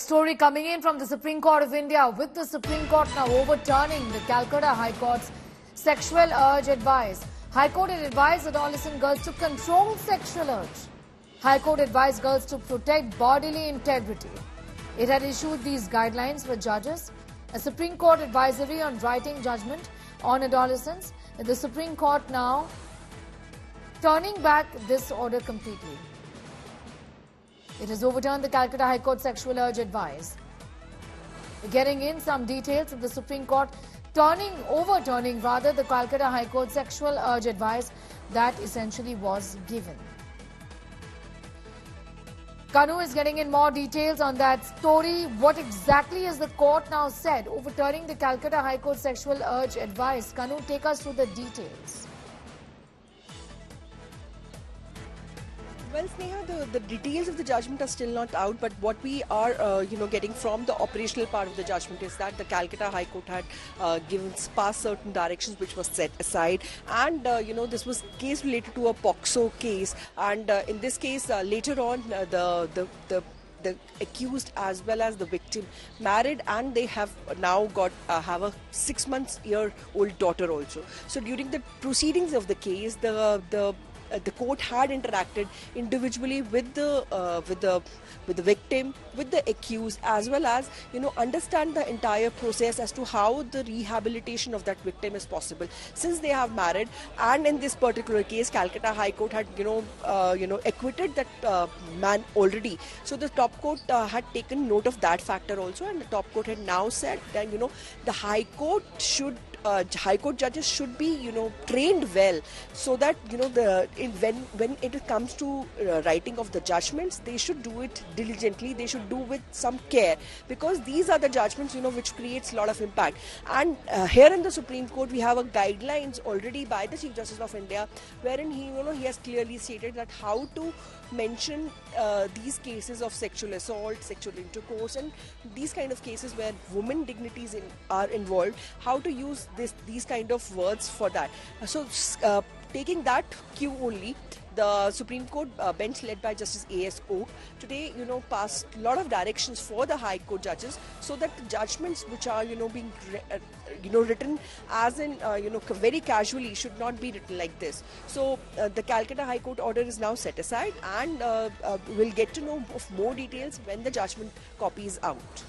Story coming in from the Supreme Court of India, with the Supreme Court now overturning the Calcutta High Court's sexual urge advice. High Court had advised adolescent girls to control sexual urge. High Court advised girls to protect bodily integrity. It had issued these guidelines for judges. A Supreme Court advisory on writing judgment on adolescents. The Supreme Court now turning back this order completely. It has overturned the Calcutta High Court sexual urge advice. Getting in some details of the Supreme Court overturning the Calcutta High Court sexual urge advice that essentially was given. Kanu is getting in more details on that story. What exactly has the court now said, overturning the Calcutta High Court sexual urge advice? Kanu, take us through the details. Well, Sneha, the details of the judgment are still not out, but what we are, getting from the operational part of the judgment is that the Calcutta High Court had passed certain directions which was set aside, and this was case related to a POCSO case, and in this case, later on, the accused as well as the victim married, and they have now have a 6-month-old daughter also. So during the proceedings of the case, the court had interacted individually with the victim, with the accused, as well as understand the entire process as to how the rehabilitation of that victim is possible since they have married. And in this particular case, Calcutta High Court had acquitted that man already. So the top court had taken note of that factor also, and the top court had now said that the High Court should. High Court judges should be, trained well, so that when it comes to writing of the judgments, they should do it diligently. They should do with some care, because these are the judgments, which creates a lot of impact. And here in the Supreme Court, we have a guidelines already by the Chief Justice of India, wherein he has clearly stated that how to mention these cases of sexual assault, sexual intercourse, and these kind of cases where women dignities are involved, how to use these kind of words for that. So taking that cue only, the Supreme Court bench led by Justice A.S. Oak today, passed a lot of directions for the High Court judges, so that the judgments which are, being written as in, very casually should not be written like this. So the Calcutta High Court order is now set aside, and we'll get to know of more details when the judgment copy is out.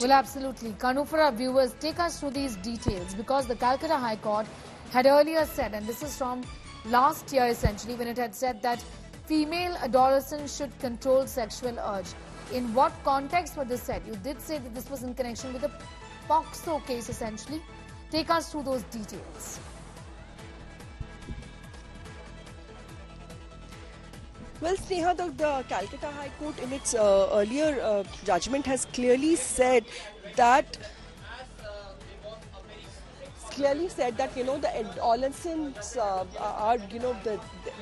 Well, absolutely. Kanu, for our viewers, take us through these details, because the Calcutta High Court had earlier said, and this is from last year essentially, when it had said that female adolescents should control sexual urge. In what context was this said? You did say that this was in connection with the POCSO case essentially. Take us through those details. Well, Sneha, the Calcutta High Court in its earlier judgment has clearly said that the adolescents are,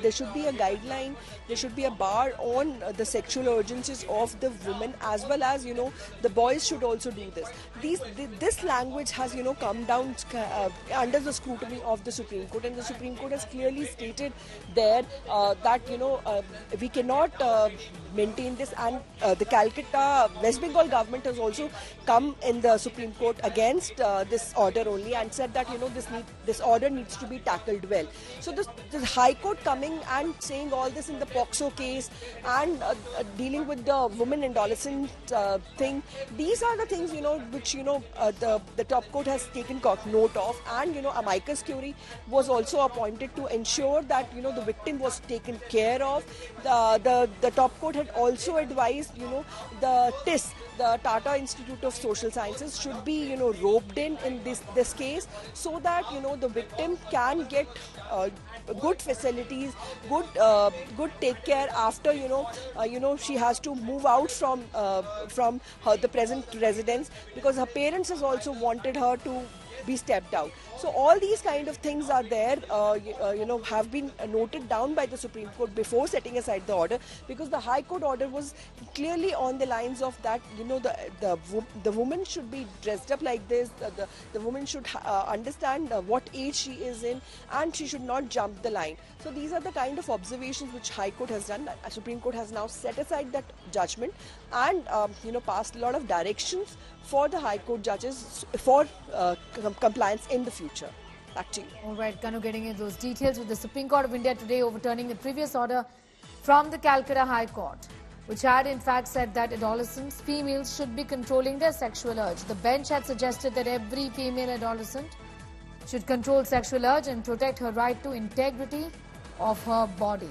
there should be a guideline, there should be a bar on the sexual urgencies of the women, as well as, the boys should also do this. This language has, come down under the scrutiny of the Supreme Court, and the Supreme Court has clearly stated there that, we cannot maintain this, and the Calcutta West Bengal government has also come in the Supreme Court against this order only, and said that this order needs to be tackled well. So the High Court coming and saying all this in the POCSO case, and dealing with the women adolescent thing, these are the things which the top court has taken note of, and amicus curiae was also appointed to ensure that the victim was taken care of. The top court had also advised the TIS, the Tata Institute of Social Sciences, should be roped in this case, so that the victim can get good facilities, good take care after she has to move out from the present residence, because her parents has also wanted her to be stepped out. So all these kind of things are there, have been noted down by the Supreme Court before setting aside the order, because the High Court order was clearly on the lines of that, the woman should be dressed up like this, the woman should understand what age she is in, and she should not jump the line. So these are the kind of observations which High Court has done. Supreme Court has now set aside that judgment and passed a lot of directions for the High Court judges for compliance in the future. Back to you. All right, Kanu, getting into those details with the Supreme Court of India today overturning the previous order from the Calcutta High Court, which had in fact said that adolescents, females, should be controlling their sexual urge. The bench had suggested that every female adolescent should control sexual urge and protect her right to integrity of her body.